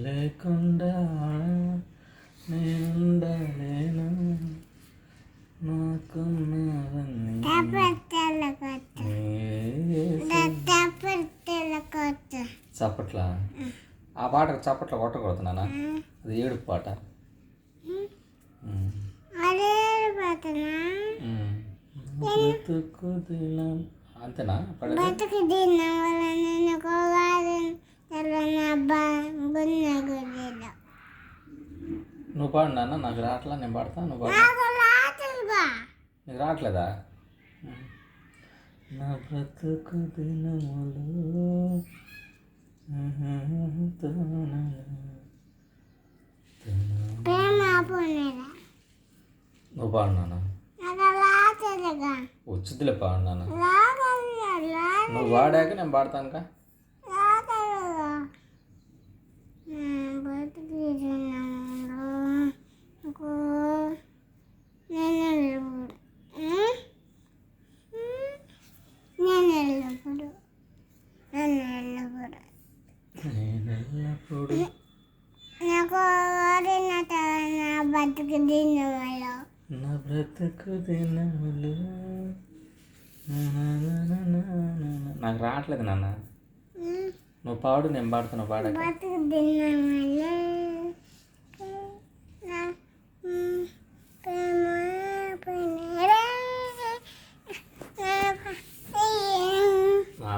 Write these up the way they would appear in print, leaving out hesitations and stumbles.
లేకుండా నేనుండలేను నాకున్నవన్నీ చప్పట్లా ఆ పాట చప్పట్ల కొట్టకూడదు నాన్న అది ఏడుపు పాట అంతేనా నువ్వు పాడు నాన్న నాకు రావట్లా నేను పాడతా నువ్వు పాడు నీకు రావట్లేదా నా బ్రతుకు దినములు నువ్వు పాడు నాన్న వచ్చిద్దిలే పాడు నాన్న నువ్వు పాడాక నేను పాడతానుకా నా బ్రతుకు దినములు నాకు రావట్లేదు నాన్న నువ్వు పాడు నేను పాడుతున్నావు పాడక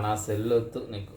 నా సెల్ వద్దు నీకు